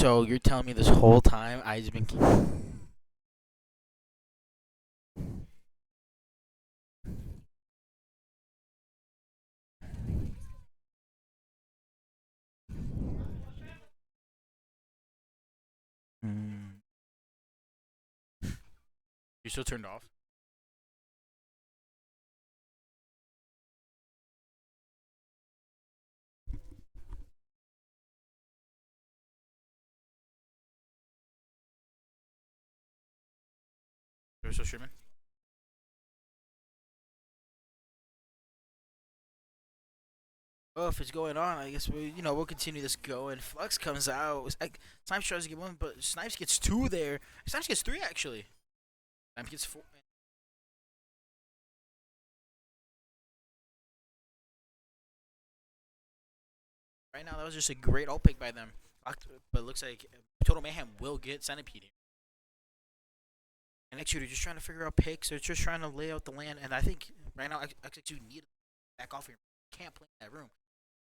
So you're telling me this whole time I just been. Mm. You still turned off? You're still streaming? Well, if it's going on, I guess we'll continue this going. Flux comes out. Snipes tries to get one, but Snipes gets two there. Snipes gets three actually. Snipes gets four. Right now, that was just a great ult pick by them. But it looks like Total Mayhem will get Centipede. And Executor just trying to figure out picks. They're just trying to lay out the land. And I think right now, Executor need to back off here. Can't play in that room.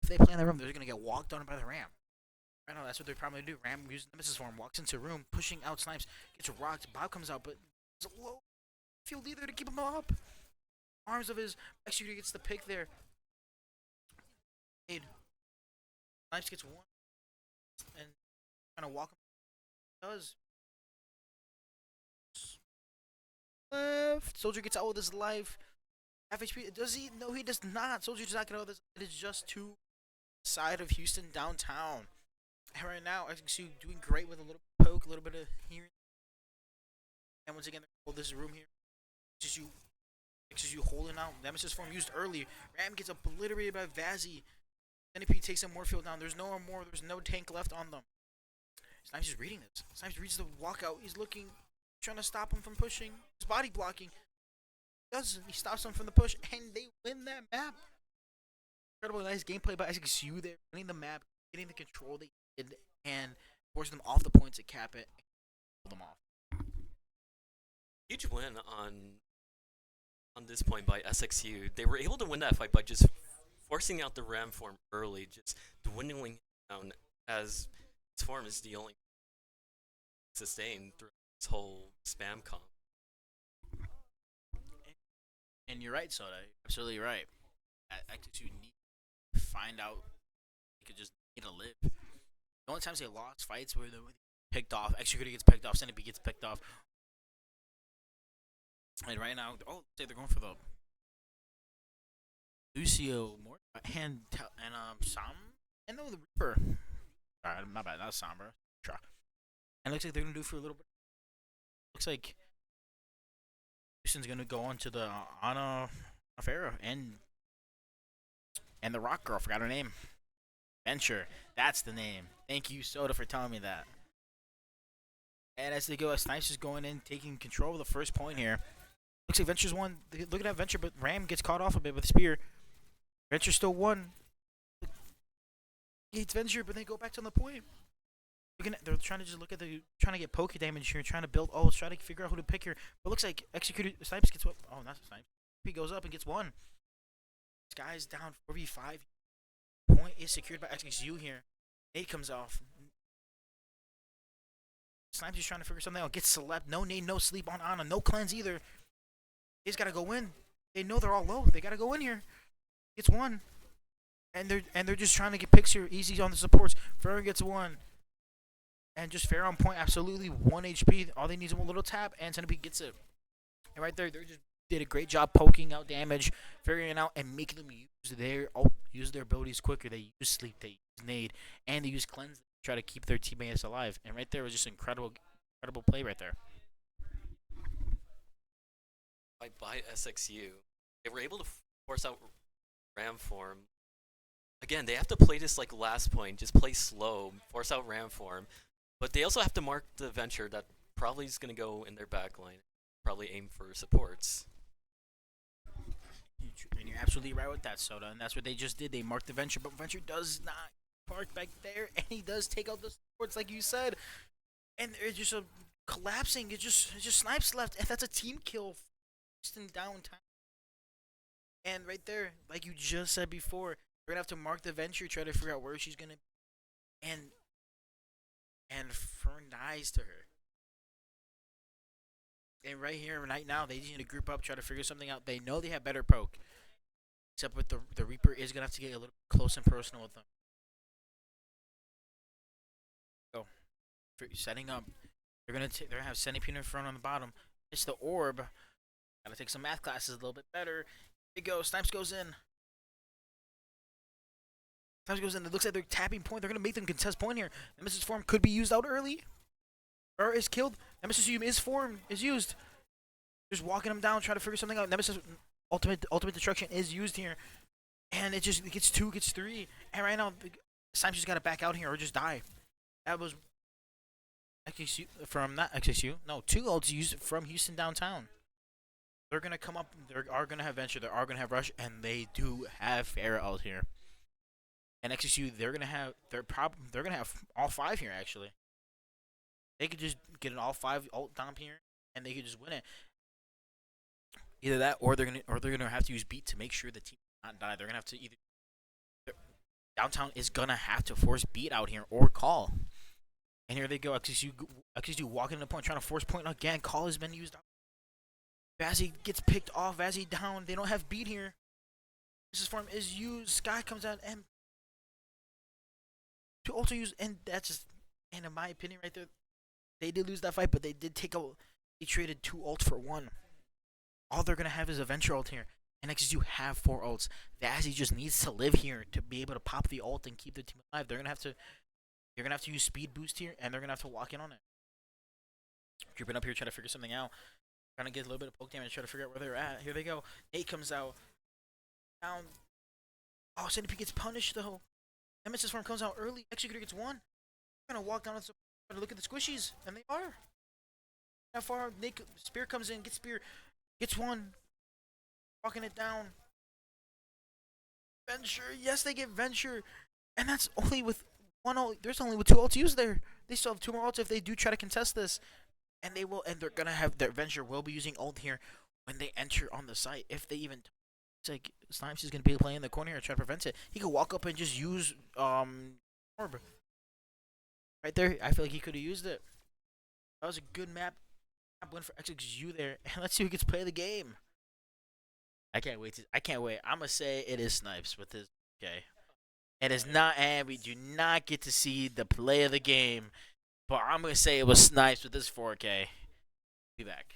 If they play in that room, they're going to get walked on by the Ram. Right now, that's what they're probably going to do. Ram uses Nemesis form, walks into a room, pushing out Snipes, gets rocked. Bob comes out, but there's a low field leader to keep him up. Arms of his Executor gets the pick there. Snipes gets one and kind of walk him. Does left. Soldier gets out with his life. Half HP. Does he? No, he does not. Soldier does not get out of this. It is just to side of Houston downtown. And right now, XQ doing great with a little poke, a little bit of here. And once again, this room here. XQ holding out. Nemesis form used early. Ram gets obliterated by Vazzy. NP takes some more field down. There's no more. There's no tank left on them. Snipes is reading this. Snipes reads the walkout. He's looking, trying to stop him from pushing. He's body blocking. He stops him from the push, and they win that map. Incredible, nice gameplay by XQ there, winning the map, getting the control they did, and forcing them off the points to cap it, and pull them off. Huge win on this point by SXU. They were able to win that fight by just forcing out the Ram form early, just dwindling down as his form is the only sustained through this whole spam comp. And you're right, Soda. Absolutely right. XQ need to find out they could just need to live. The only times they lost fights were they picked off. Executor gets picked off. Centipede gets picked off. And right now, say they're going for the Lucio more and Sam and the Reaper. Alright, my bad. Not Sombra. Try. And it looks like they're gonna do for a little bit. Looks like Houston's gonna go on to the Ana Afera and the Rock Girl. Forgot her name. Venture. That's the name. Thank you, Soda, for telling me that. And as they go, Snipes is going in, taking control of the first point here. Looks like Venture's won. Look at that Venture, but Ram gets caught off a bit with the spear. Venture still won. It's Venture, but they go back to the point. They're trying to just look at trying to get poke damage here, trying to build. Oh, let's try to figure out who to pick here. But it looks like Executed Snipes gets what? Oh, not Snipes. He goes up and gets one. This guy's down 4v5. Point is secured by XXU here. 8 comes off. Snipes is trying to figure something out. Gets select. No nade, no sleep on Ana. No cleanse either. He's got to go in. They know they're all low. They got to go in here. Gets one. And they're just trying to get picks here. Easy on the supports. Farron gets one. And just fair on point. Absolutely 1 HP. All they need is a little tap. And Centipede gets it. And right there, they just did a great job poking out damage, figuring it out, and making them use their abilities quicker. They use sleep, they use nade, and they use cleanse to try to keep their teammates alive. And right there was just incredible play right there. By SXU, they were able to force out Ram form. Again, they have to play this like last point, just play slow, force out Ram form. But they also have to mark the Venture that probably is going to go in their backline. Probably aim for supports. And you're absolutely right with that, Soda. And that's what they just did. They marked the Venture, but Venture does not park back there, and he does take out the supports, like you said. And it's just collapsing. It's just Snipes left, and that's a team kill. In downtown. And right there, like you just said before, we're gonna have to mark the Venture, try to figure out where she's gonna be. And and Fern dies to her. And right here, right now, they just need to group up, try to figure something out. They know they have better poke, except with the Reaper is gonna have to get a little close and personal with them. Go, setting up. They're gonna have Centipede in front on the bottom. It's the orb. Gotta take some math classes a little bit better. Here you go. Snipes goes in. Snipes goes in. It looks like they're tapping point. They're gonna make them contest point here. Nemesis form could be used out early, or is killed. Nemesis is form is used. Just walking them down, trying to figure something out. Nemesis ultimate destruction is used here, and it just gets 2, gets 3, and right now Snipes just gotta back out here or just die. That was XXU from not XXU. No, 2 ults used from Houston downtown. They're gonna come up. They are gonna have Venture. They are gonna have Rush, and they do have Pharah out here. And XSU, they're gonna have. They're gonna have all 5 here. Actually, they could just get an all 5 ult dump here, and they could just win it. Either that, or they're gonna have to use beat to make sure the team does not die. They're gonna have to either. Downtown is gonna have to force beat out here or call. And here they go. XSU walking in the point, trying to force point again. Call has been used. Vazzy gets picked off. Vazzy down. They don't have beat here. This form is used. Sky comes out and to also use, and that's just, and in my opinion, right there, they did lose that fight, but they did take a. They traded 2 ults for 1. All they're gonna have is a Venture ult here, and XSU have 4 ults. Vazzy just needs to live here to be able to pop the ult and keep the team alive. They're gonna have to. You're gonna have to use speed boost here, and they're gonna have to walk in on it. Creeping up here, trying to figure something out. Trying to get a little bit of poke damage, try to figure out where they're at. Here they go. Nate comes out. Down. Oh, Centipede gets punished though. Nemesis form comes out early. Executor gets 1. They're gonna walk down and look at the squishies, and they are. That far, Nate Spear comes in, gets Spear, gets 1. Walking it down. Venture, yes, they get Venture, and that's only with 1 ult. There's only with 2 ults used there. They still have 2 more ults if they do try to contest this. And they will, and they're gonna have their Venture will be using ult here when they enter on the site. If they even, it's like Snipes is gonna be playing in the corner here and try to prevent it. He could walk up and just use orb right there. I feel like he could have used it. That was a good map win for XXU there. And let's see who gets play of the game. I can't wait. I can't wait. I'm gonna say it is Snipes with this. Okay, it is not, and we do not get to see the play of the game. But I'm going to say it was Snipes with this 4K. Be back.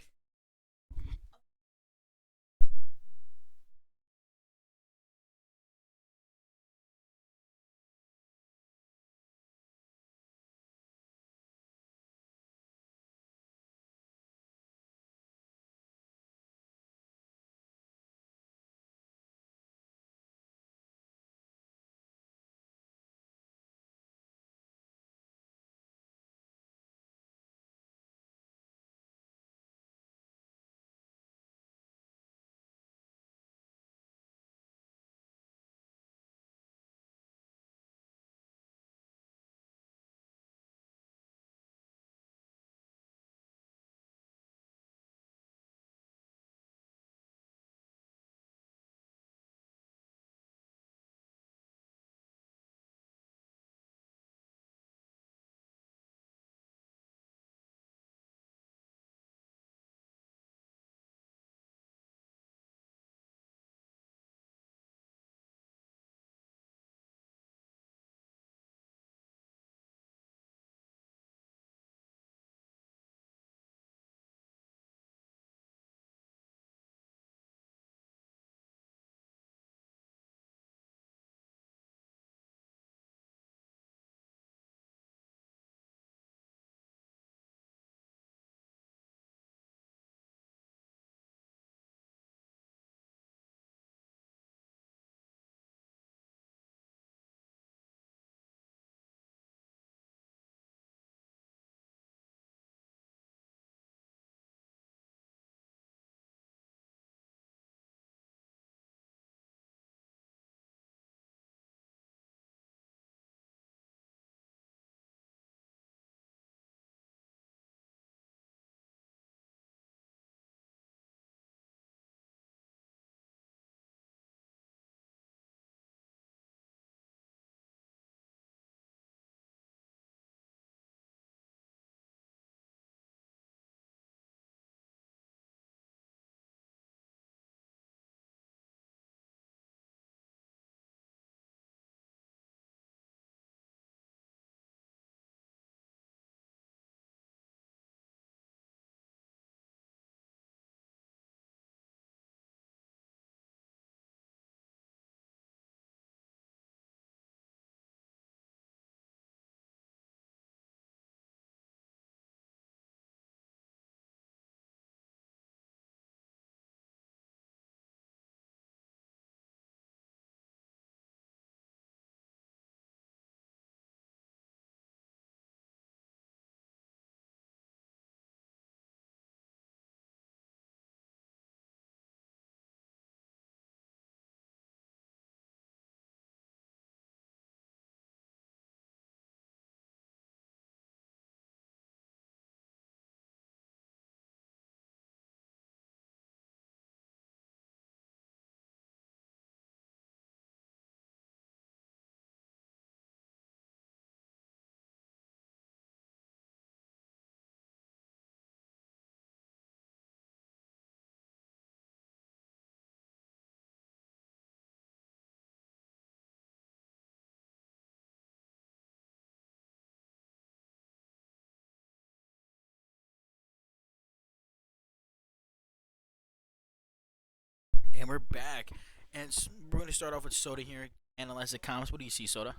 we're back, and we're gonna start off with Soda here. Analyze the comments. What do you see, Soda?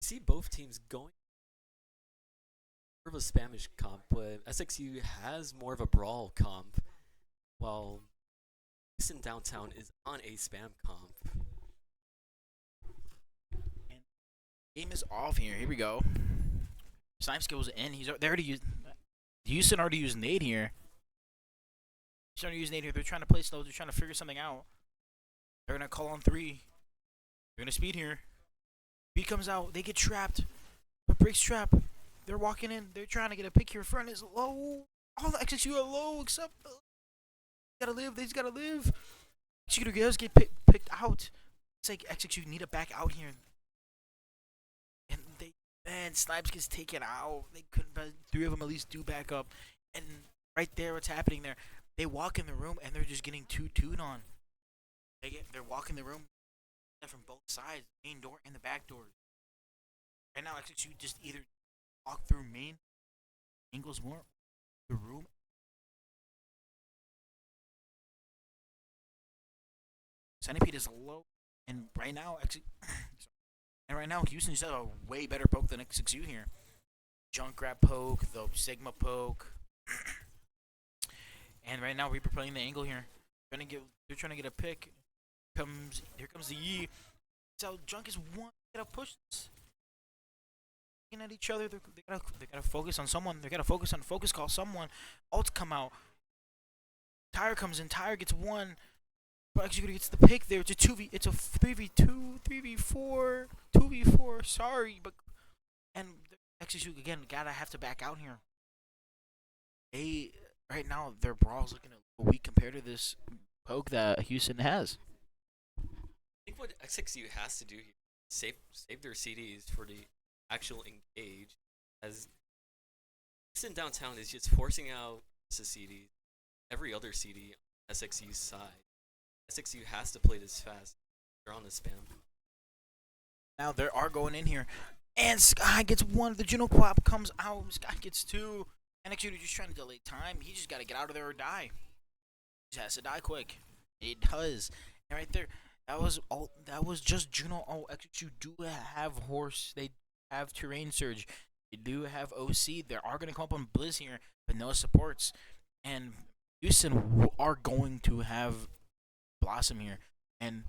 See both teams going more of a Spanish comp, but SXU has more of a brawl comp, while Houston Downtown is on a spam comp. And game is off here. Here we go. Snipes goes in. They already used. Houston already used nade here. Houston already used nade here. They're trying to play slow. They're trying to figure something out. They're gonna call on 3. They're gonna speed here. B comes out. They get trapped. But breaks trap. They're walking in. They're trying to get a pick here. Front is low. All the XXU are low except. Gotta live. They just gotta live. Executor does get picked out. It's like XXU need to back out here. And Snipes gets taken out. They couldn't, but 3 of them at least do back up. And right there, what's happening there? They walk in the room and they're just getting 2-2'd on. They're walking the room from both sides, main door and the back doors. Right now, XXU just either walk through main angles more the room. Centipede is low, and right now, Houston just has a way better poke than XXU here. Junk grab poke, the Sigma poke, and right now Reaper playing the angle here. They're trying to get a pick. Here comes the Yi. So Junk is one. They gotta push this. Looking at each other, they gotta focus on someone. They gotta focus on focus call someone. Ults come out. Tire comes in. Tire gets 1. But Executor gets the pick there. It's a 2v. It's a 3v2, 3v4, 2v4. Sorry, but and Executor again have to back out here. They right now their brawl's looking a little weak compared to this poke that Houston has. I think what XXU has to do here is save their CDs for the actual engage, as Houston Downtown is just forcing out the CD, every other CD on SXU's side. SXU has to play this fast. They're on the spam. Now they are going in here, and Sky gets 1. The Juno Pop comes out. Sky gets 2. And XU just trying to delay time. He just got to get out of there or die. He just has to die quick. It does. And right there, that was just Juno. Oh, XU do have horse. They have terrain surge. They do have OC. They are going to come up on Blizz here, but no supports. And Houston are going to have Blossom here, and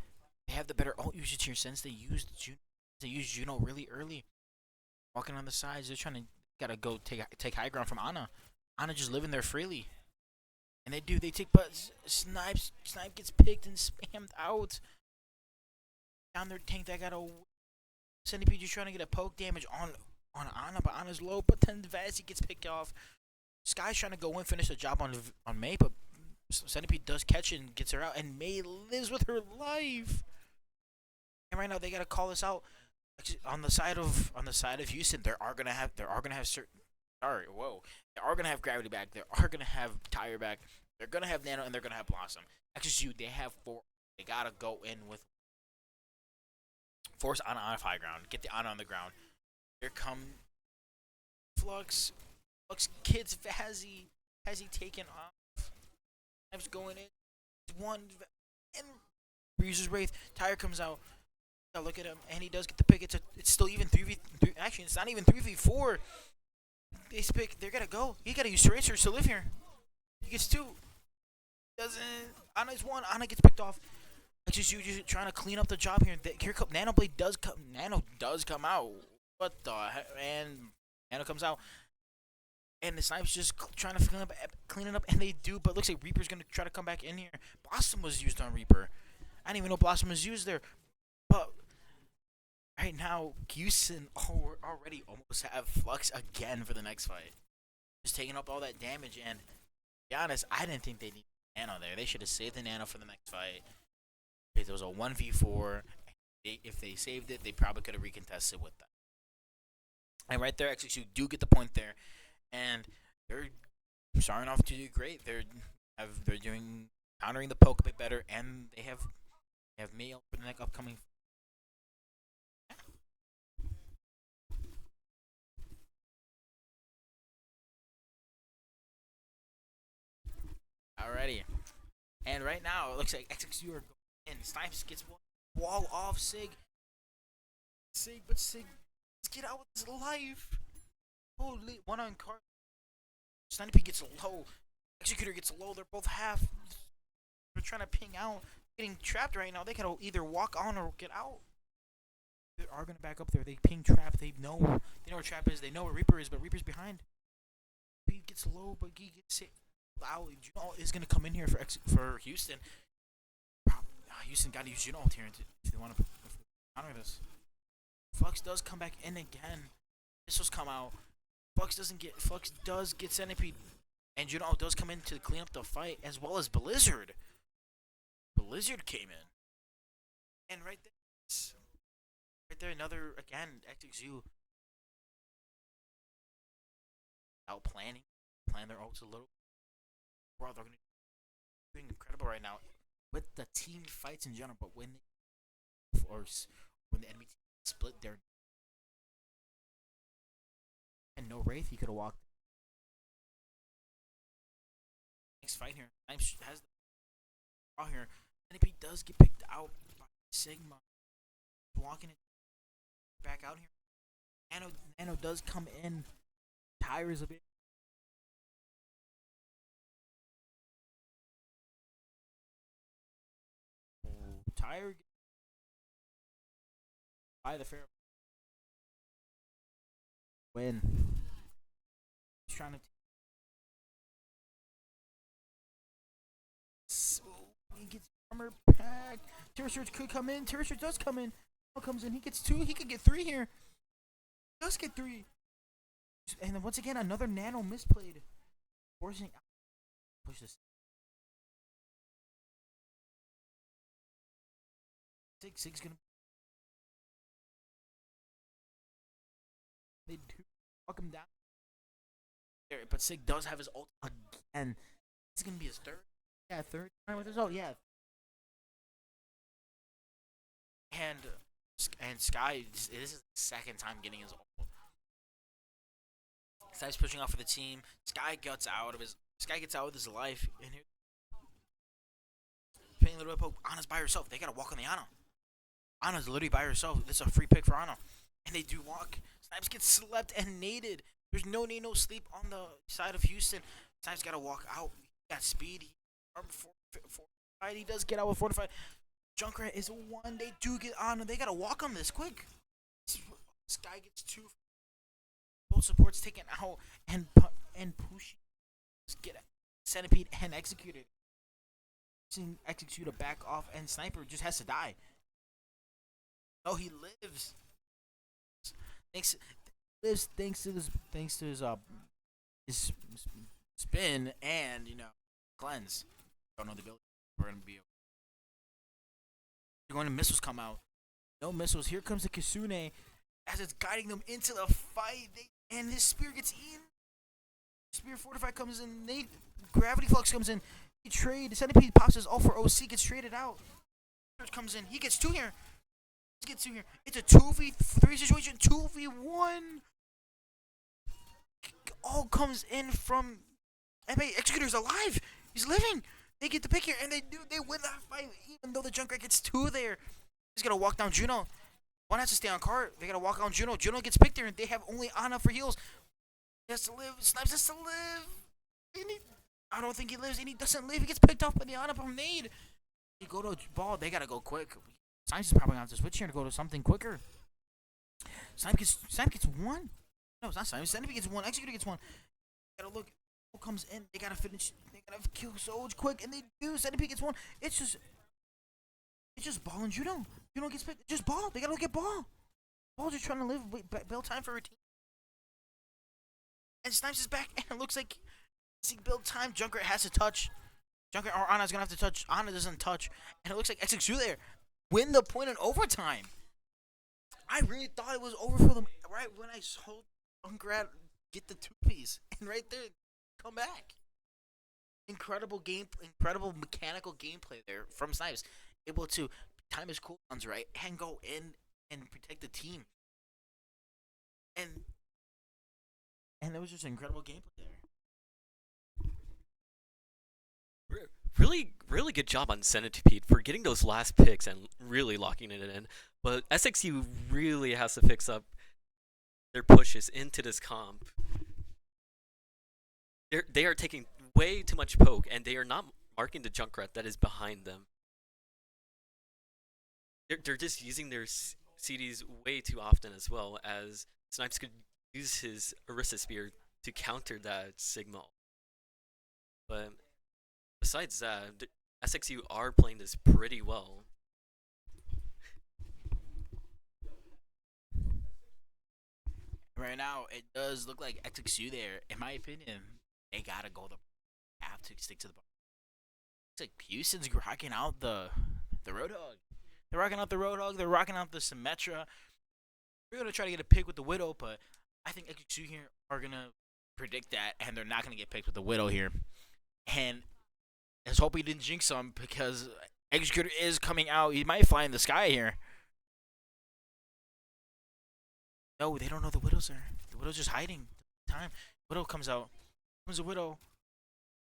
they have the better ult usage here since they used Juno really early. Walking on the sides, they're trying to go take high ground from Ana. Ana just living there freely, and they take, but Snipe gets picked and spammed out down their tank. That got a Centipede just trying to get a poke damage on Ana, but Ana's low. But then Vazzy gets picked off. Sky's trying to go in, finish the job on May, but Centipede does catch it and gets her out, and May lives with her life. And right now they gotta call this out. On the side of Houston, they are gonna have Gravity back. They are gonna have Tire back. They're gonna have Nano, and they're gonna have Blossom. XSU, they have 4. They gotta go in with force Ana on high ground. Get the Ana on the ground. Here come Flux kids Vazzy. Vazzy taken off. Knives going in. 1 and uses Wraith. Tire comes out. Look at him, and he does get the pick. It's still even 3v3. Actually, it's not even 3v4. They pick. They're gonna go. He gotta use Surge to live here. He gets 2. Doesn't. Ana's 1. Ana gets picked off. XSU just trying to clean up the job here. Here comes Nano Blade. Nano does come out. What the heck? And Nano comes out. And the Snipe's just trying to clean it up, and they do. But it looks like Reaper's gonna try to come back in here. Blossom was used on Reaper. I didn't even know Blossom was used there. But right now, Houston already almost have Flux again for the next fight. Just taking up all that damage, and to be honest, I didn't think they needed Nano there. They should have saved the Nano for the next fight. Because it was a 1v4. If they saved it, they probably could have recontested with that. And right there, XXU do get the point there. And they're starting off to do great. They're doing countering the poke a bit better, and they have Mail for the next upcoming. Alrighty. And right now, it looks like XXU are going in. Snipes gets one wall off Sig. But Sig, let's get out with his life. Holy, one on card. Sniper gets low. Executor gets low. They're both half. They're trying to ping out. Getting trapped right now. They can either walk on or get out. They are gonna back up there. They ping trap. They know where trap is. They know where Reaper is, but Reaper's behind. He gets low, but he gets it out. Juno is gonna come in here for Houston. Houston got to use Juno here if they want to counter this. Flux does come back in again. Missiles come out. Flux does get Centipede, and Juno does come in to clean up the fight, as well as Blizzard. Blizzard came in, and right there, another again XXU out plan their ults a little. Bro, they're gonna be doing incredible right now with the team fights in general, but when the enemy team split their and no Wraith, he could have walked. Next fight here, Knives has the draw here, and if he does get picked out by Sigma, walking it back out here. Nano does come in, tires a bit. Tire by the fair win. He's trying to. So he gets armor pack. Terror Surge could come in. Terror Surge does come in. Comes in. He gets 2. He could get 3 here. He does get 3. And then once again, another Nano misplayed. Forcing out. Push this. Sig's gonna. They do walk him down. There, but Sig does have his ult again. It's gonna be his third. Yeah, third time with his ult. Yeah. And Sky, this is the second time getting his ult. Sky's pushing off for the team. Sky gets out with his life. And here, paying a little bit of poke. Anna's by herself. They gotta walk on the Anna. Anna's literally by herself. It's a free pick for Anna. And they do walk. Snipes gets slept and naded. There's no need, no sleep on the side of Houston. Snipes gotta walk out. He got speed. He does get out with fortified. Junkrat is 1. They do get Anna. They gotta walk on this quick. Sky gets 2. Both supports taken out and push. Get Centipede and executed. Seeing Execute a back off, and Sniper just has to die. Oh, he lives. Thanks to his spin and cleanse. Don't know the ability. We're gonna be. They're going to missiles come out. No missiles. Here comes the Kisune as it's guiding them into the fight. And his spear gets eaten. Spear fortified comes in. Gravity flux comes in. He trade. Centipede pops his ult for OC. Gets traded out. Comes in. He gets 2 here. It's a 2v3 situation. 2v1. All comes in from MA. Executor's alive. He's living. They get the pick here, and they win that fight, even though the Junkrat gets 2 there. He's gonna walk down Juno. One has to stay on cart. They gotta walk on Juno. Juno gets picked there, and they have only Ana for heals. He has to live. Snipes has to live. I don't think he lives, and he doesn't live. He gets picked off by the Ana from Nade. They go to ball. They gotta go quick. Snipes is probably gonna have to switch here to go to something quicker. Snipe gets 1. No, it's not Snipe. Snipe gets 1. Executor gets 1. Gotta look. Who comes in? They gotta finish. They gotta kill Solj quick, and they do. Centipede gets 1. It's just ball and Juno. Juno gets picked. Just ball. They gotta look at ball. Ball just trying to live. Build time for her team. And Snipes is back, and it looks like build time. Junkrat has to touch. Junkrat or Ana's gonna have to touch. Ana doesn't touch, and it looks like XXU there win the point in overtime. I really thought it was over for them right when I saw Junkrat get the 2-piece, and right there, come back. Incredible mechanical gameplay there from Snipes, able to time his cooldowns right and go in and protect the team. And there was just incredible gameplay there. really good job on Centipede for getting those last picks and really locking it in. But SXU really has to fix up their pushes into this comp. They are taking way too much poke, and they are not marking the Junkrat that is behind them. They're just using their CDs way too often, as well as Snipes could use his Orisa Spear to counter that Sigma. But besides that, SXU are playing this pretty well. Right now, it does look like XXU there. In my opinion, they gotta go the have to stick to the ball. It's like Houston's rocking out the Roadhog. They're rocking out the Roadhog. They're rocking out the Symmetra. We're gonna try to get a pick with the Widow, but I think XXU here are gonna predict that, and they're not gonna get picked with the Widow here. And let's hope he didn't jinx them, because Executor is coming out. He might fly in the sky here. No, they don't know the Widow's there. The Widow's just hiding. Time. Widow comes out. Comes the Widow.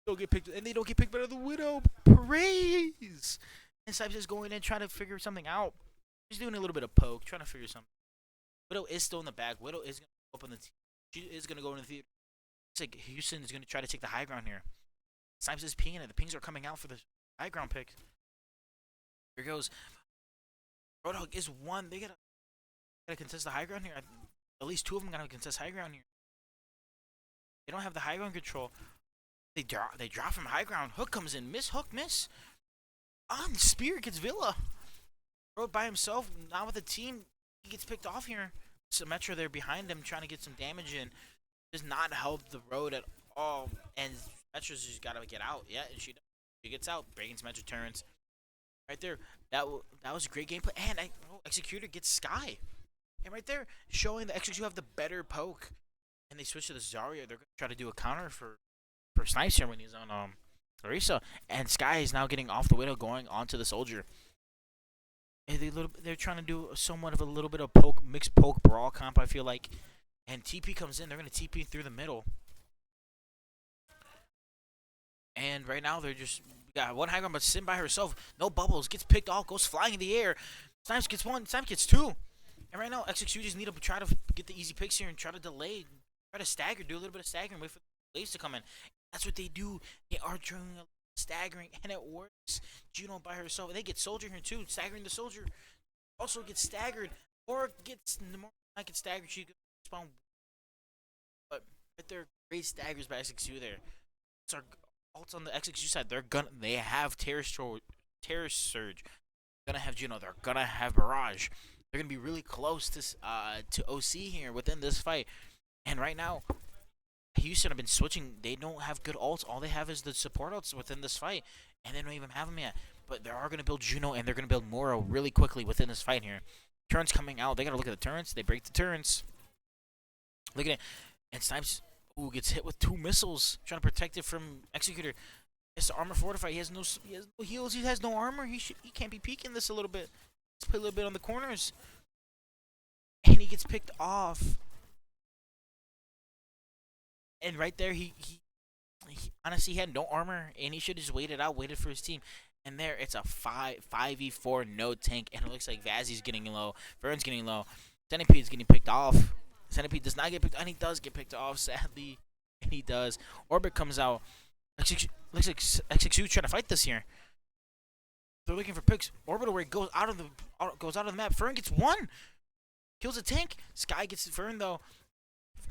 Don't get picked, and they don't get picked by the Widow. Praise! And Snipes is going in trying to figure something out. He's doing a little bit of poke, trying to figure something. Widow is still in the back. Widow is going to open the team. She is going to go in the theater. It's like Houston is going to try to take the high ground here. Snipes is pinging it. The pings are coming out for the high ground pick. Here goes. Roadhog is one. They gotta contest the high ground here. At least two of them gotta contest high ground here. They don't have the high ground control. They drop from high ground. Hook comes in. Miss. Hook. Miss. On Spear gets Villa. Road by himself. Not with the team. He gets picked off here. Symmetra there behind him, trying to get some damage in. Does not help the Road at all. And Symmetra's just gotta get out. Yeah, and she gets out. Breaking Symmetra turns. Right there. That was a great gameplay. And Executor gets Sky. And right there, showing the Executor have the better poke. And they switch to the Zarya. They're gonna try to do a counter for Snipes here when he's on Orisa. And Sky is now getting off the Widow, going onto the Soldier. And they're trying to do somewhat of a little bit of poke, mixed poke brawl comp, I feel like. And TP comes in. They're gonna TP through the middle. And right now they're just got one high ground, but Sim by herself. No bubbles. Gets picked off. Goes flying in the air. Snipes gets one. Snipes gets two. And right now, XXU just need to try to get the easy picks here and try to delay. Try to stagger. Do a little bit of staggering. Wait for the delays to come in. That's what they do. They are doing a staggering, and it works. Juno by herself. They get Soldier here too. Staggering the Soldier. Also gets staggered. Or gets not get staggered. She gets spawn. But right there, great staggers by XXU there. It's our ults on the XXU side. They have Terror Surge. Gonna have Juno. They're gonna have Barrage. They're gonna be really close to OC here within this fight. And right now, Houston have been switching. They don't have good ults. All they have is the support ults within this fight, and they don't even have them yet. But they are gonna build Juno, and they're gonna build Moro really quickly within this fight here. Turns coming out. They gotta look at the turns. They break the turns. Look at it. And Snipes gets hit with 2 missiles, trying to protect it from Executor. It's the armor fortified. He has no heals. He has no armor. He can't be peeking this a little bit. Let's play a little bit on the corners. And he gets picked off. And right there, he honestly had no armor, and he should have just waited for his team. And there, it's a 5v4 no tank, and it looks like Vazzy's getting low. Vern's getting low. Centipede's getting picked off. Centipede does not get picked, and he does get picked off, sadly. And he does. Orbit comes out. Looks like XXU trying to fight this here. They're looking for picks. Orbital where he goes out of the map. Fern gets one. Kills a tank. Sky gets Fern though.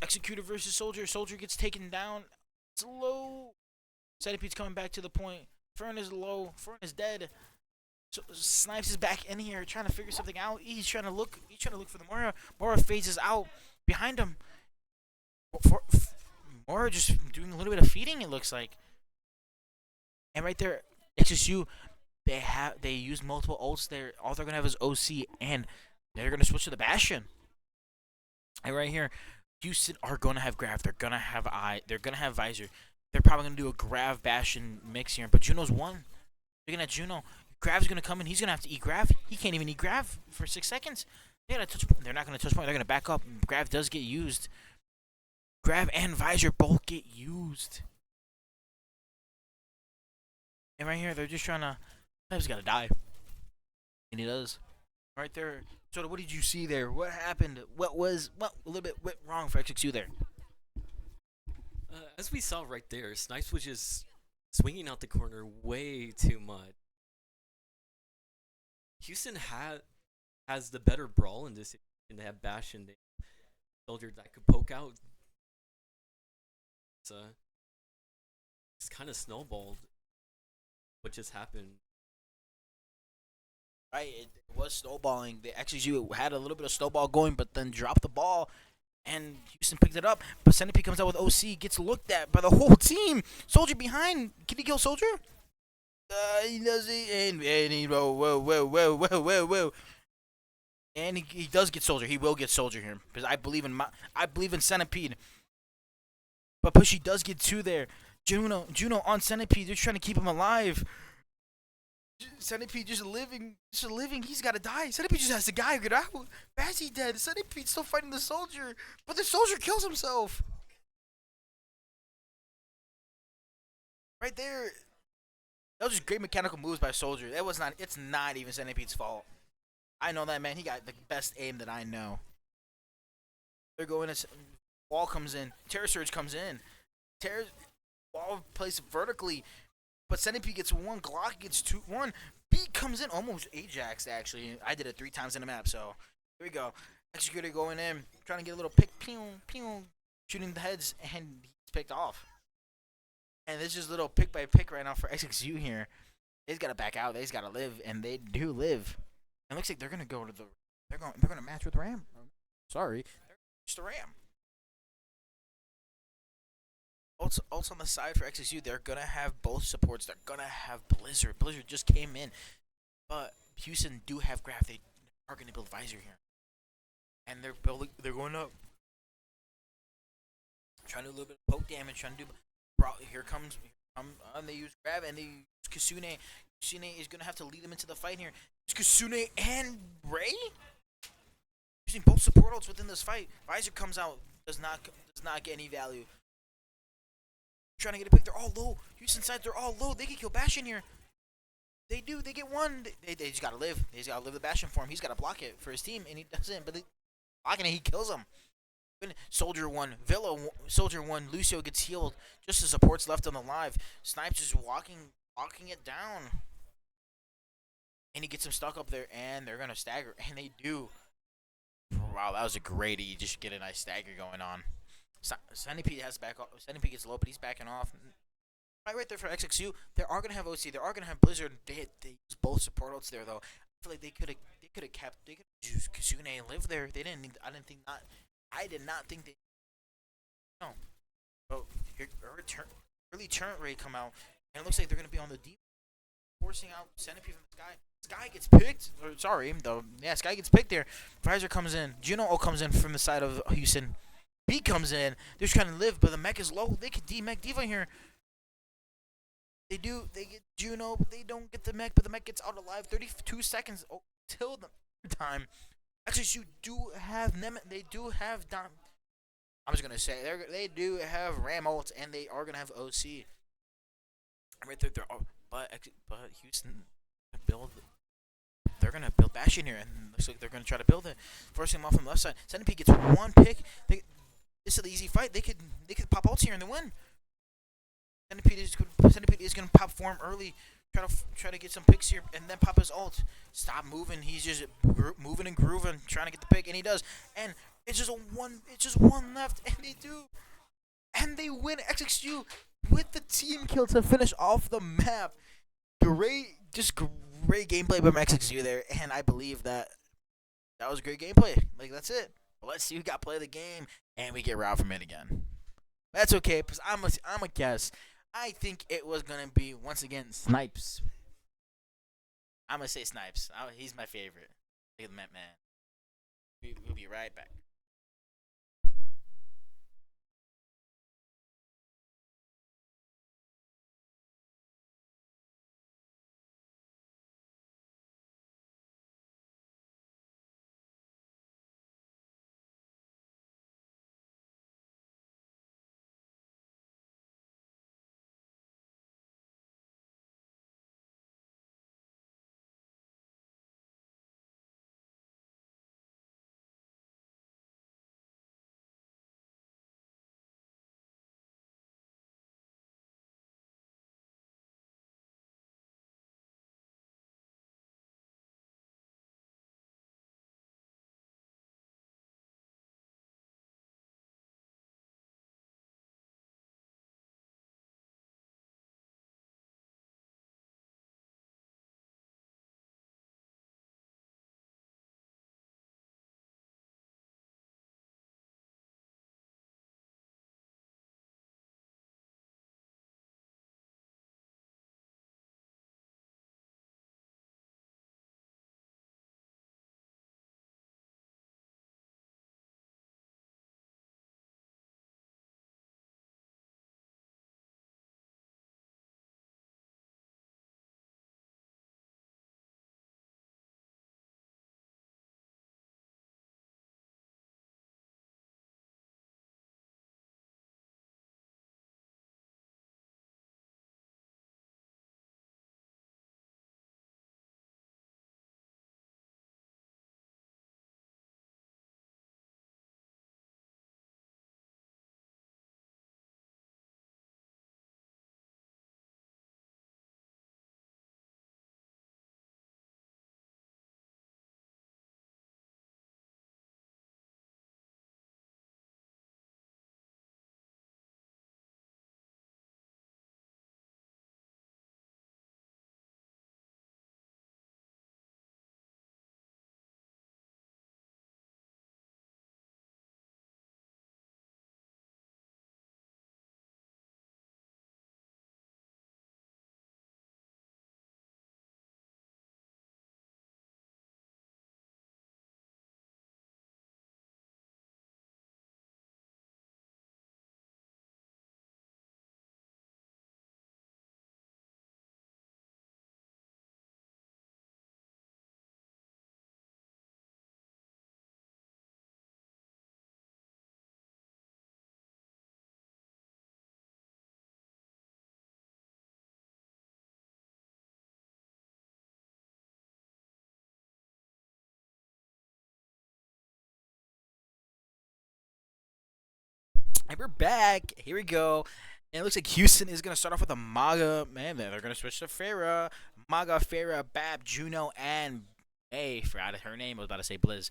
Executor versus Soldier. Soldier gets taken down. It's low. Centipede's coming back to the point. Fern is low. Fern is dead. So Snipes is back in here trying to figure something out. He's trying to look for the Mora. Mora phases out behind him. Mora just doing a little bit of feeding, it looks like. And right there, XSU, they use multiple ults there. All they're gonna have is OC, and they're gonna switch to the Bastion. And right here, Houston are gonna have Grav. They're gonna have They're gonna have Visor. They're probably gonna do a Grav Bastion mix here. But Juno's one. Looking at Juno, Grav's gonna come in. He's gonna have to eat Grav. He can't even eat Grav for 6 seconds. They gotta touch point. They're not gonna touch point. They're gonna back up. Grav does get used. Grav and Visor both get used. And right here, they're just trying to. Snipes got to die, and he does. Right there. So what did you see there? What happened? What a little bit went wrong for XXU there? As we saw right there, Snipes was just swinging out the corner way too much. Houston has the better brawl in this situation. They have Bash and Soldier that could poke out. It's kind of snowballed what just happened. Right, it was snowballing. The XXU had a little bit of snowball going, but then dropped the ball, and Houston picked it up. But Centipede comes out with OC, gets looked at by the whole team. Soldier behind. Can he kill Soldier? He does it, and he whoa. And he does get Soldier. He will get Soldier here because I believe in Centipede. But Pushy does get two there. Juno on Centipede. They're trying to keep him alive. Centipede just living. He's got to die. Centipede just has to die. Get out. Bazzy dead. Centipede's still fighting the Soldier, but the Soldier kills himself. Right there. That was just great mechanical moves by Soldier. It's not even Centipede's fault. I know that, man. He got the best aim that I know. They're going to. Wall comes in. Terror Surge comes in. Wall plays vertically. But Centipede gets one. Glock gets two. One. Beat comes in. Almost Ajax, actually. I did it 3 times in the map, so here we go. Executor going in. Trying to get a little pick. Pew, pew. Shooting the heads, and he's picked off. And this is just a little pick by pick right now for XXU here. They've got to back out. They've got to live, and they do live. It looks like they're gonna go to the. They're gonna match with Ram. Sorry, it's the Ram. Ults on the side for XXU. They're gonna have both supports. They're gonna have Blizzard. Blizzard just came in, but Houston do have Graph. They are gonna build Visor here, and they're building. They're going up, trying to do a little bit of poke damage. Trying to do. Here comes. And they use Grab and they use Kasune. Kasune is gonna have to lead them into the fight here. It's Kasune and Ray using both support ults within this fight. Visor comes out, does not get any value. Trying to get a pick. They're all low. Houston side, they're all low. They can kill Bastion here. They do. They get one. They just gotta live. They just gotta live the Bastion for him. He's gotta block it for his team, and he doesn't. But blocking it, he kills him. Soldier 1, Soldier 1, Lucio gets healed. Just the support's left on the live. Snipes is walking it down. And he gets him stuck up there, and they're gonna stagger. And they do. Wow, that was a great E. Just get a nice stagger going on. Centipede has back off. Centipede gets low, but he's backing off. Right there for XXU. They are gonna have OC. They are gonna have Blizzard. They use both support ults there though. I feel like they could have used Kasune and live there. They didn't. I did not think they. No. Oh, here, early turret rate come out, and it looks like they're gonna be on the deep, forcing out Centipede from the sky. Sky gets picked. Sky gets picked there. Visor comes in. Juno comes in from the side of Houston. B comes in. They're just trying to live, but the mech is low. They could D-mech Diva here. They do. They get Juno, but they don't get the mech, but the mech gets out alive. 32 seconds till the time. Actually, you do have They do have Dom. I'm just gonna say they do have Ram ults, and they are gonna have OC. Right there, but Houston build. They're gonna build Bastion here, and looks like they're gonna try to build it. Forcing him off on the left side. Centipede gets one pick. This is an easy fight. They could pop ults here and they win. Centipede is gonna pop form early. Try to get some picks here, and then pop his ult. Stop moving. He's just moving and grooving, trying to get the pick, and he does. And it's just one left, and they do, and they win. XXU with the team kill to finish off the map. Great gameplay from XXU there, and I believe that was great gameplay. Like that's it. Well, let's see who got play of the game, and we get robbed from it again. That's okay, because I'm a guess. I think it was going to be, once again, Snipes. I'm going to say Snipes. He's my favorite. Look at the man. We'll be right back. And we're back. Here we go. And it looks like Houston is going to start off with a Maga. Man, they're going to switch to Farah. Maga, Farah, Bab, Juno, and May. Forgot her name. I was about to say Blizz.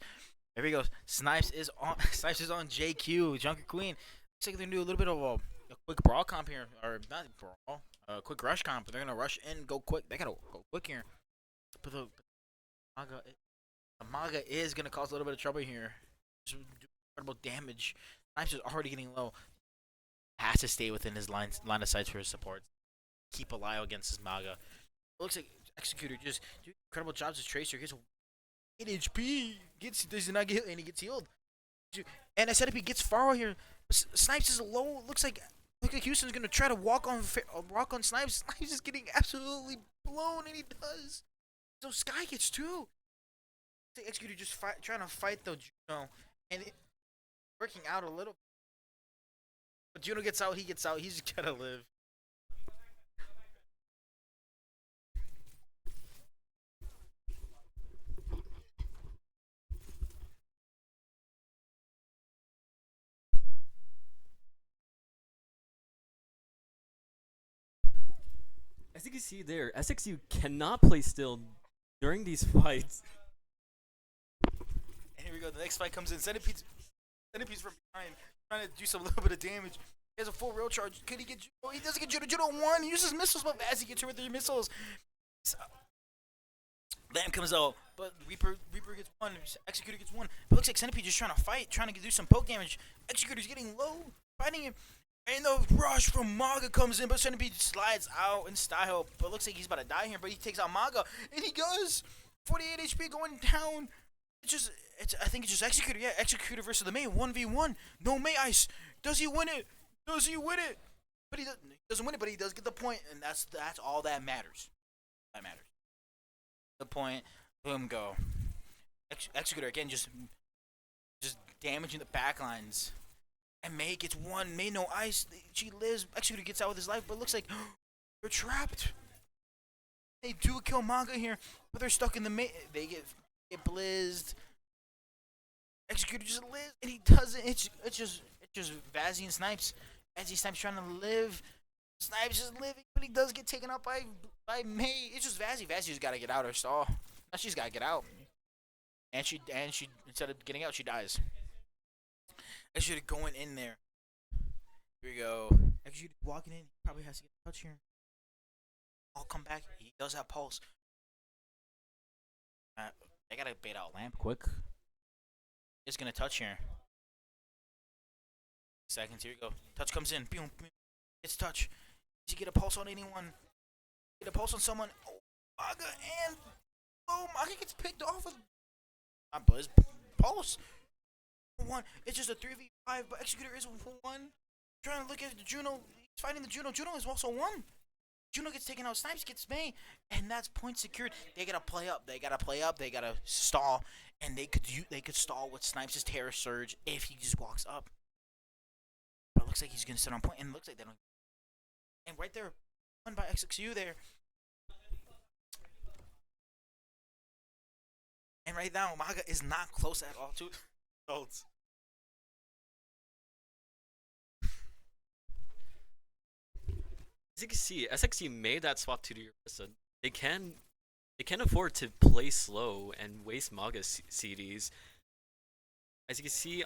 There we go. Snipes is on. Snipes is on JQ. Junker Queen. Looks like they're going to do a little bit of a quick brawl comp here. Or not brawl. A quick rush comp. They're going to rush in, go quick. They got to go quick here. But the Maga is going to cause a little bit of trouble here. Just do incredible damage. Snipes is already getting low. Has to stay within his line of sight for his support. Keep a eye against his Maga. It looks like Executor just do incredible jobs as Tracer. Gets 8 HP. Does not get and he gets healed. And I said if he gets Faro here, Snipes is low. Looks like Houston's gonna try to walk on Snipes. Snipes is getting absolutely blown, and he does. So Sky gets 2. The Executor just trying to fight the Juno, and working out a little. But Juno gets out, he gets out. He's just gotta live. As you can see there, SXU cannot play still during these fights. And here we go. The next fight comes in. Centipede's from behind, trying to do some little bit of damage. He has a full rail charge. Could he get Juno? He doesn't get Juno. Juno 1. He uses missiles, but as he gets hit with 3 missiles. Lamb comes out, but Reaper gets 1. Executor gets 1. But it looks like Centipede just trying to fight, trying to do some poke damage. Executor's getting low, fighting him. And the rush from Maga comes in, but Centipede slides out in style. But it looks like he's about to die here, but he takes out Maga. And he goes! 48 HP going down. I think it's just Executor. Yeah, Executor versus the May. 1v1. No May Ice. Does he win it? Does he win it? But he doesn't win it, but he does get the point, and that's all that matters. That matters. The point. Boom, go. Executor again, just damaging the backlines. And May gets 1. May no ice. She lives. Executor gets out with his life, but it looks like they're trapped. They do kill Maga here, but they're stuck in the May. They get blizzed. Executor just lives, and he doesn't. It's just Vazzy and Snipes. Vazzy Snipes trying to live. Snipes is living, but he does get taken out by May. It's just Vazzy. Vazzy's got to get out her stall. Now she's got to get out. And she instead of getting out, she dies. Executor going in there. Here we go. Executor walking in. He probably has to get a touch here. I'll come back. He does have pulse. They gotta bait out Lamp quick. He's gonna touch here. Seconds. Here we go. Touch comes in. Boom. Boom. It's touch. Did you get a pulse on anyone? Get a pulse on someone. Oh, Maga and Maga gets picked off with Buzz pulse. 1. It's just a 3v5, but Executor is 1. Trying to look at the Juno. He's fighting the Juno. Juno is also 1. Juno gets taken out. Snipes gets May, and that's point secured. They gotta play up. They gotta stall, and they could stall with Snipes' Terror Surge if he just walks up. But it looks like he's gonna sit on point, and it looks like they don't. And right there, won by XXU there. And right now, Maga is not close at all to results. As you can see, SXU made that swap to the Orisa. They can afford to play slow and waste Maga CDs. As you can see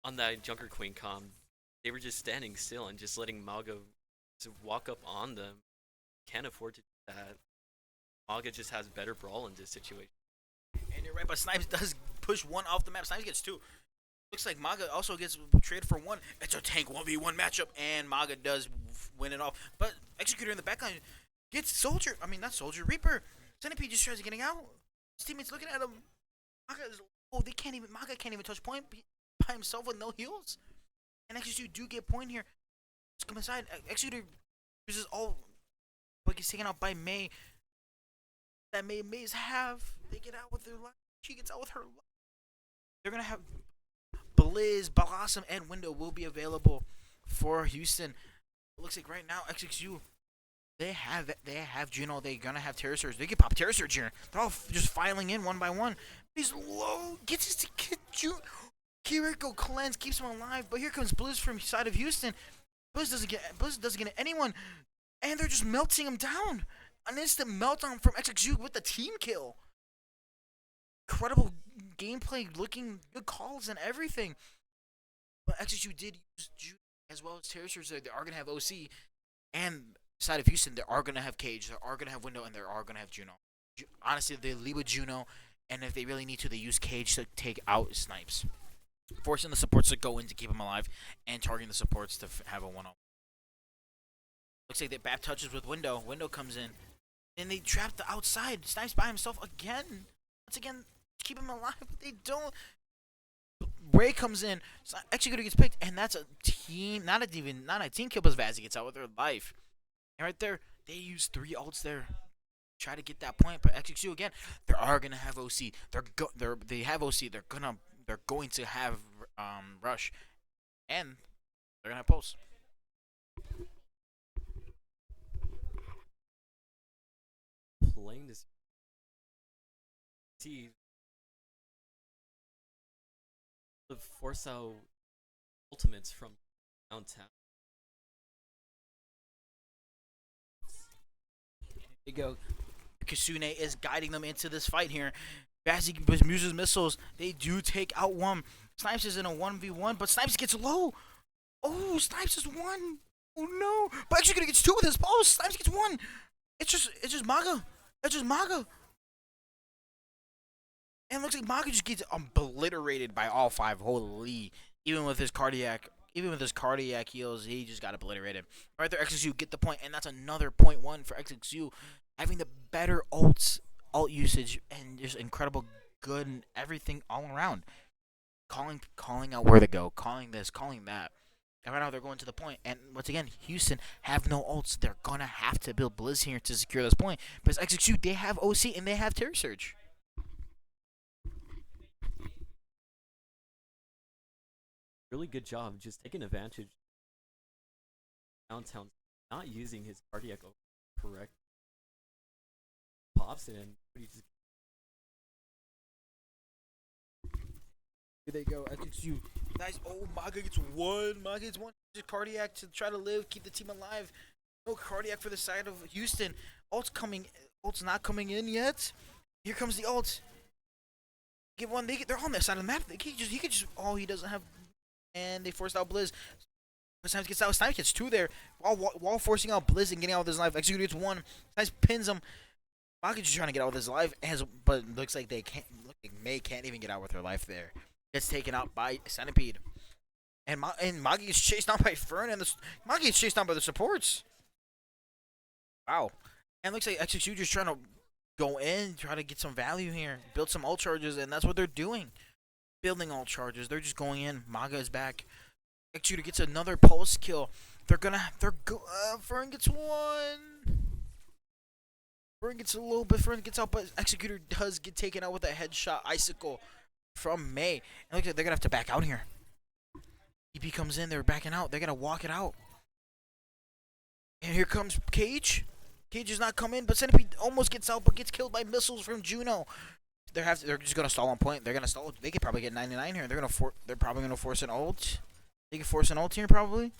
on that Junker Queen comp, they were just standing still and just letting Maga walk up on them. Can't afford to do that. Maga just has better brawl in this situation. And you're right, but Snipes does push 1 off the map. Snipes gets 2. Looks like Maga also gets traded for 1. It's a tank 1v1 matchup, and Maga does win it off. But Executor in the backline gets Soldier. I mean, not Soldier, Reaper. Centipede just tries getting out. His teammates looking at him. Maga can't even touch point by himself with no heals. And Executor do get point here. Let's come inside. Executor uses all, but gets taken out by May. That May's have. They get out with their life. She gets out with her life. They're gonna have Blizz, Blossom, and Window will be available for Houston. It looks like right now XXU they have Juno. They're gonna have Terror Surge. They can pop Terror Surge here. They're all just filing in 1 by 1. He's low. Gets his to get Juno. Kiriko cleanse keeps him alive, but here comes Blizz from side of Houston. Blizz doesn't get anyone, and they're just melting him down. An instant meltdown from XXU with the team kill. Incredible gameplay, looking good calls and everything. But XXU did use Jude as well as Terracers. They are gonna have OC, and side of Houston, they are gonna have Cage, they are gonna have Window, and they are gonna have Juno. Honestly, they lead with Juno, and if they really need to, they use Cage to take out Snipes, forcing the supports to go in to keep him alive, and targeting the supports to have a 1-0. Looks like that BAP touches with Window. Window comes in, and they trap the outside. Snipes by himself again. Once again, keep him alive, but they don't. Ray comes in, Executor gets picked, and that's a team, not a team kill, but Vazzy gets out with their life. And right there, they use 3 ults there, try to get that point. But XXU again, they are gonna have OC. They have OC. They're going to have rush, and they're gonna have pulse. Playing this see the force out ultimates from downtown. There you go. Kasune is guiding them into this fight here. Vazzy uses missiles. They do take out one. Snipes is in a 1v1, but Snipes gets low. Oh, Snipes is 1. Oh no. But Executor gets 2 with his pulse. Snipes gets 1. It's just Maga. It's just Maga. And it looks like Maga just gets obliterated by all 5. Holy. Even with his cardiac heals, he just got obliterated. Right there, XXU get the point, and that's another .1 for XXU. Having the better alt usage, and just incredible good and everything all around. Calling out where to go, calling this, calling that. And right now they're going to the point. And once again, Houston have no ults. They're gonna have to build Blizz here to secure this point. But XXU, they have OC and they have Terror Surge. Really good job just taking advantage. Downtown not using his cardiac correct. Pops it in. But he just Here they go. XXU. Nice. Oh, Maga gets 1. Maga gets 1. Just cardiac to try to live, keep the team alive. No cardiac for the side of Houston. Ult's coming. Ult's not coming in yet. Here comes the ult. Get one. They're on that side of the map. He could just. Oh, he doesn't have. And they forced out Blizz. Snipes gets out. Snipes gets 2 there. While forcing out Blizz and getting out with his life. Executor gets 1. Snipes pins him. Maga just trying to get out with his life. But looks like they can't. Look like May can't even get out with her life there. Gets taken out by Centipede. And Magi gets chased down by Fern, and Magi gets chased down by the supports. Wow. And looks like XXU just trying to go in, try to get some value here, build some ult charges, and that's what they're doing. Building ult charges. They're just going in. Maga is back. XXU gets another pulse kill. Fern gets 1. Fern gets a little bit. Fern gets out, but Executor does get taken out with a headshot icicle from May. And looks like they're gonna have to back out here. EP comes in, they're backing out. They're gonna walk it out. And here comes Cage. Cage is not coming, but Centipede almost gets out, but gets killed by missiles from Juno. They're just gonna stall on point. They're gonna stall. They could probably get 99 here. They're probably gonna force an ult. They can force an ult here probably.